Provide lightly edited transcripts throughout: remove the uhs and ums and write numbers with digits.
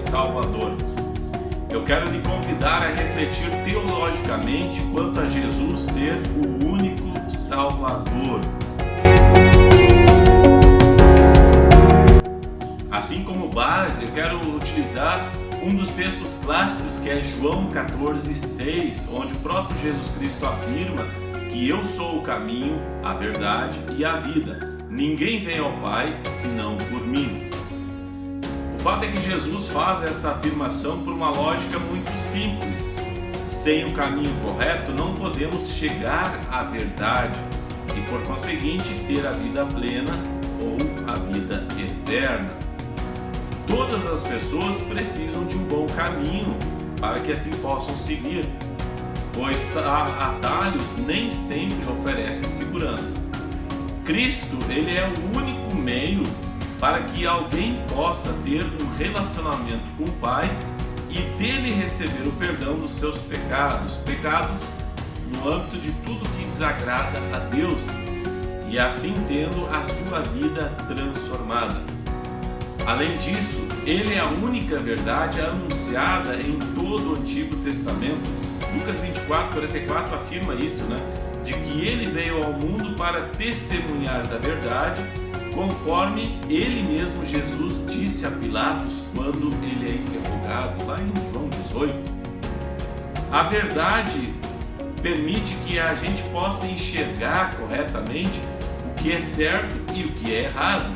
Salvador. Eu quero lhe convidar a refletir teologicamente quanto a Jesus ser o único Salvador. Assim como base, eu quero utilizar um dos textos clássicos que é João 14,6, onde o próprio Jesus Cristo afirma que eu sou o caminho, a verdade e a vida. Ninguém vem ao Pai senão por mim. O fato é que Jesus faz esta afirmação por uma lógica muito simples. Sem o caminho correto não podemos chegar à verdade e, por conseguinte, ter a vida plena ou a vida eterna. Todas as pessoas precisam de um bom caminho para que assim possam seguir, pois atalhos nem sempre oferecem segurança. Cristo, ele é o único meio para que alguém possa ter um relacionamento com o Pai e dele receber o perdão dos seus pecados no âmbito de tudo que desagrada a Deus, e assim tendo a sua vida transformada. Além disso, ele é a única verdade anunciada em todo o Antigo Testamento. Lucas 24:44 afirma isso, de que ele veio ao mundo para testemunhar da verdade, conforme ele mesmo, Jesus, disse a Pilatos quando ele é interrogado, lá em João 18. A verdade permite que a gente possa enxergar corretamente o que é certo e o que é errado,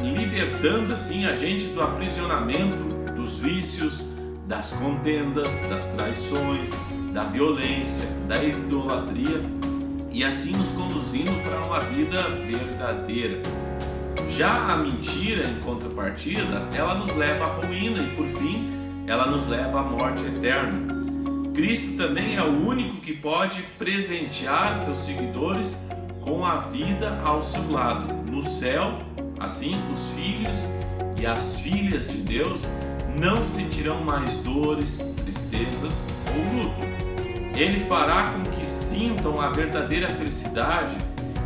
libertando assim a gente do aprisionamento dos vícios, das contendas, das traições, da violência, da idolatria, e assim nos conduzindo para uma vida verdadeira. Já a mentira, em contrapartida, ela nos leva à ruína e, por fim, ela nos leva à morte eterna. Cristo também é o único que pode presentear seus seguidores com a vida ao seu lado. No céu, assim, os filhos e as filhas de Deus não sentirão mais dores, tristezas ou luto. Ele fará com que sintam a verdadeira felicidade,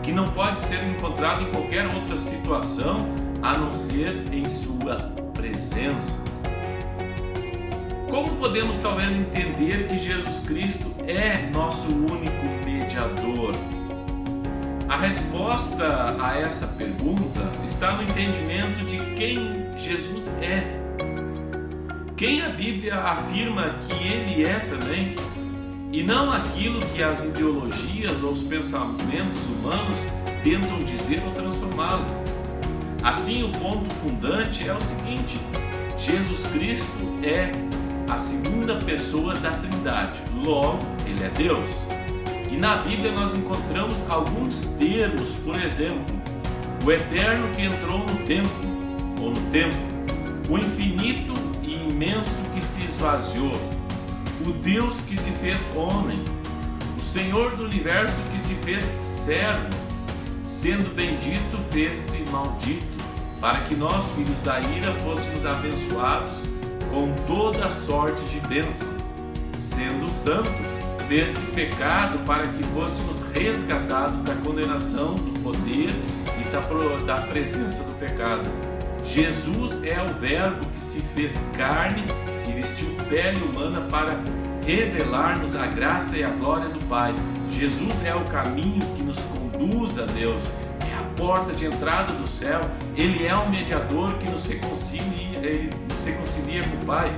que não pode ser encontrada em qualquer outra situação a não ser em sua presença. Como podemos talvez entender que Jesus Cristo é nosso único mediador? A resposta a essa pergunta está no entendimento de quem Jesus é. Quem a Bíblia afirma que ele é também, e não aquilo que as ideologias ou os pensamentos humanos tentam dizer ou transformá-lo. Assim, o ponto fundante é o seguinte: Jesus Cristo é a segunda pessoa da Trindade, logo, ele é Deus. E na Bíblia nós encontramos alguns termos, por exemplo, o eterno que entrou no tempo, ou no tempo, o infinito e imenso que se esvaziou, o Deus que se fez homem, o Senhor do universo que se fez servo, sendo bendito, fez-se maldito, para que nós, filhos da ira, fôssemos abençoados com toda sorte de bênção, sendo santo, fez-se pecado para que fôssemos resgatados da condenação, do poder e da presença do pecado. Jesus é o Verbo que se fez carne e vestiu pele humana para revelar-nos a graça e a glória do Pai. Jesus é o caminho que nos conduz a Deus, é a porta de entrada do céu, ele é o mediador que nos reconcilia, com o Pai.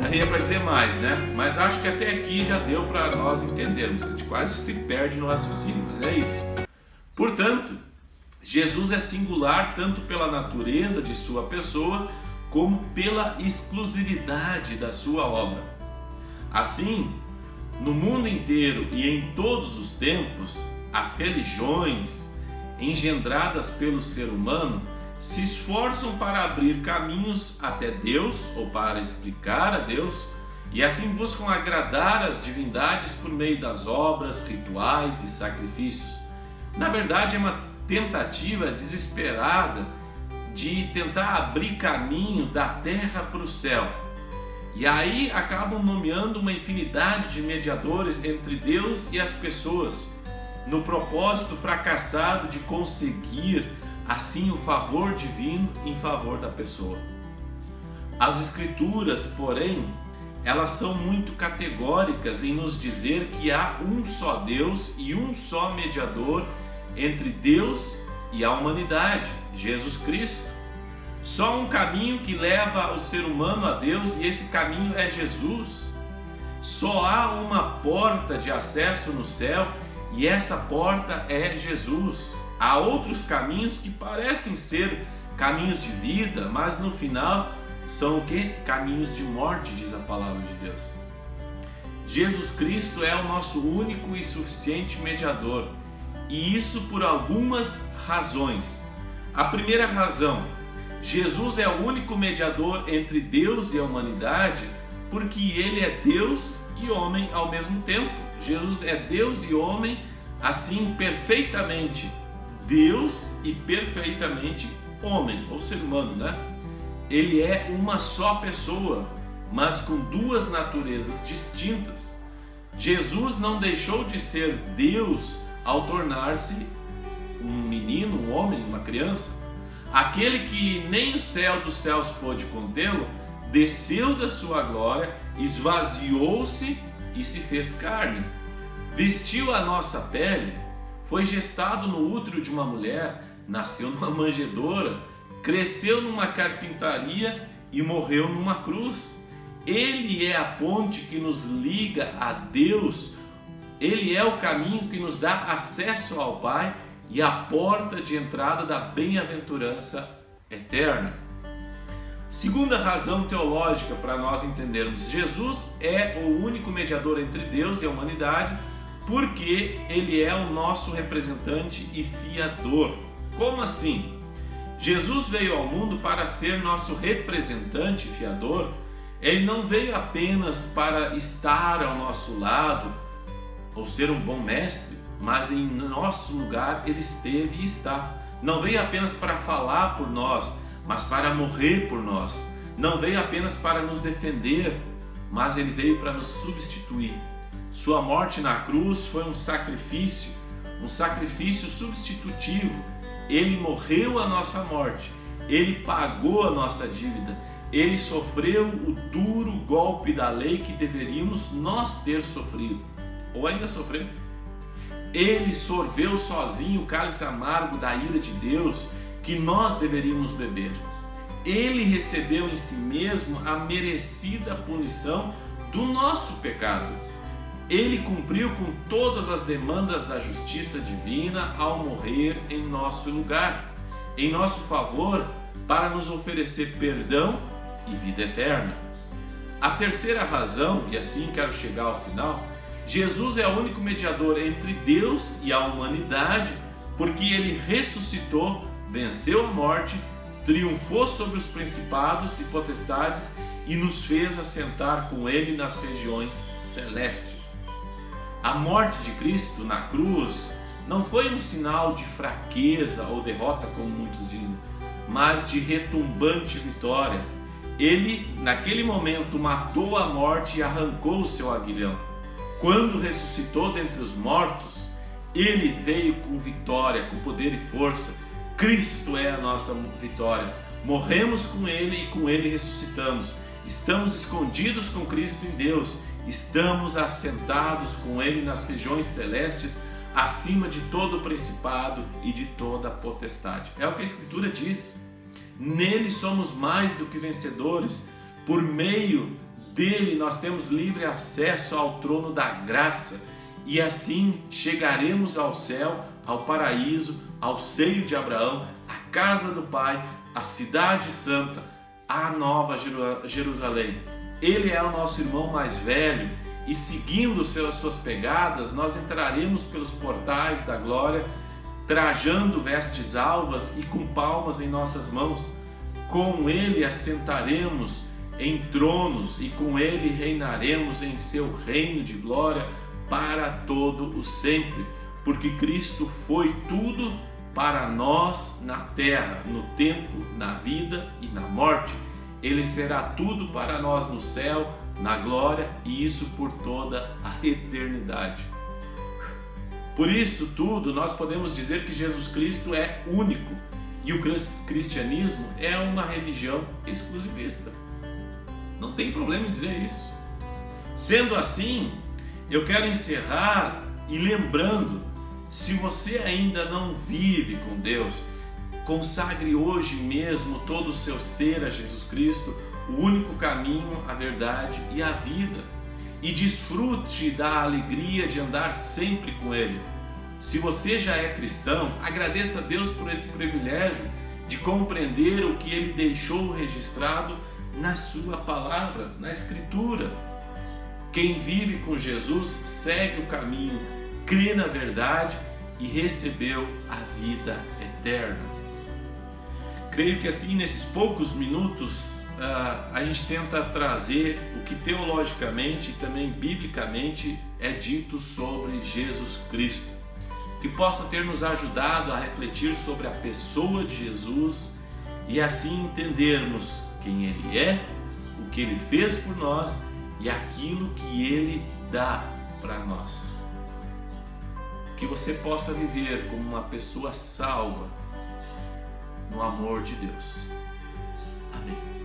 Daria para dizer mais, Mas acho que até aqui já deu para nós entendermos. A gente quase se perde no raciocínio, mas é isso. Portanto, Jesus é singular tanto pela natureza de sua pessoa, como pela exclusividade da sua obra. Assim, no mundo inteiro e em todos os tempos, as religiões engendradas pelo ser humano se esforçam para abrir caminhos até Deus ou para explicar a Deus, e assim buscam agradar as divindades por meio das obras, rituais e sacrifícios. Na verdade, é uma tentativa desesperada de tentar abrir caminho da terra para o céu. E aí acabam nomeando uma infinidade de mediadores entre Deus e as pessoas, no propósito fracassado de conseguir assim o favor divino em favor da pessoa. As Escrituras, porém, elas são muito categóricas em nos dizer que há um só Deus e um só mediador entre Deus e a humanidade, Jesus Cristo. Só um caminho que leva o ser humano a Deus, e esse caminho é Jesus. Só há uma porta de acesso no céu, e essa porta é Jesus. Há outros caminhos que parecem ser caminhos de vida, mas no final são o quê? Caminhos de morte, diz a palavra de Deus. Jesus Cristo é o nosso único e suficiente mediador, e isso por algumas razões. A primeira razão: Jesus é o único mediador entre Deus e a humanidade, porque ele é Deus e homem ao mesmo tempo. Jesus é Deus e homem, assim perfeitamente Deus e perfeitamente homem, ou ser humano, né? Ele é uma só pessoa, mas com duas naturezas distintas. Jesus não deixou de ser Deus ao tornar-se um menino, um homem, uma criança. Aquele que nem o céu dos céus pôde contê-lo, desceu da sua glória, esvaziou-se e se fez carne. Vestiu a nossa pele, foi gestado no útero de uma mulher, nasceu numa manjedoura, cresceu numa carpintaria e morreu numa cruz. Ele é a ponte que nos liga a Deus, ele é o caminho que nos dá acesso ao Pai e a porta de entrada da bem-aventurança eterna. Segunda razão teológica para nós entendermos: Jesus é o único mediador entre Deus e a humanidade, porque ele é o nosso representante e fiador. Como assim? Jesus veio ao mundo para ser nosso representante e fiador. Ele não veio apenas para estar ao nosso lado ou ser um bom mestre, mas em nosso lugar ele esteve e está. Não veio apenas para falar por nós, mas para morrer por nós. Não veio apenas para nos defender, mas ele veio para nos substituir. Sua morte na cruz foi um sacrifício substitutivo. Ele morreu a nossa morte, ele pagou a nossa dívida, ele sofreu o duro golpe da lei que deveríamos nós ter sofrido, ou ainda sofrer. Ele sorveu sozinho o cálice amargo da ira de Deus que nós deveríamos beber. Ele recebeu em si mesmo a merecida punição do nosso pecado. Ele cumpriu com todas as demandas da justiça divina ao morrer em nosso lugar, em nosso favor, para nos oferecer perdão e vida eterna. A terceira razão, e assim quero chegar ao final: Jesus é o único mediador entre Deus e a humanidade, porque ele ressuscitou, venceu a morte, triunfou sobre os principados e potestades e nos fez assentar com ele nas regiões celestes. A morte de Cristo na cruz não foi um sinal de fraqueza ou derrota, como muitos dizem, mas de retumbante vitória. Ele, naquele momento, matou a morte e arrancou o seu aguilhão. Quando ressuscitou dentre os mortos, ele veio com vitória, com poder e força. Cristo é a nossa vitória. Morremos com ele e com ele ressuscitamos. Estamos escondidos com Cristo em Deus. Estamos assentados com ele nas regiões celestes, acima de todo o principado e de toda a potestade. É o que a Escritura diz. Nele somos mais do que vencedores. Por meio dele nós temos livre acesso ao trono da graça e assim chegaremos ao céu, ao paraíso, ao seio de Abraão, à casa do Pai, à cidade santa, à nova Jerusalém. Ele é o nosso irmão mais velho e, seguindo suas pegadas, nós entraremos pelos portais da glória, trajando vestes alvas e com palmas em nossas mãos. Com ele assentaremos em tronos e com ele reinaremos em seu reino de glória para todo o sempre, porque Cristo foi tudo para nós na terra, no tempo, na vida e na morte. Ele será tudo para nós no céu, na glória, e isso por toda a eternidade. Por isso tudo, nós podemos dizer que Jesus Cristo é único. E o cristianismo é uma religião exclusivista. Não tem problema em dizer isso. Sendo assim, eu quero encerrar e lembrando, se você ainda não vive com Deus, consagre hoje mesmo todo o seu ser a Jesus Cristo, o único caminho, a verdade e a vida. E desfrute da alegria de andar sempre com Ele. Se você já é cristão, agradeça a Deus por esse privilégio de compreender o que Ele deixou registrado na sua palavra, na Escritura. Quem vive com Jesus segue o caminho, crê na verdade e recebeu a vida eterna. Creio que assim, nesses poucos minutos, a gente tenta trazer o que teologicamente e também biblicamente é dito sobre Jesus Cristo, que possa ter nos ajudado a refletir sobre a pessoa de Jesus e assim entendermos quem Ele é, o que Ele fez por nós e aquilo que Ele dá para nós. Que você possa viver como uma pessoa salva no amor de Deus. Amém.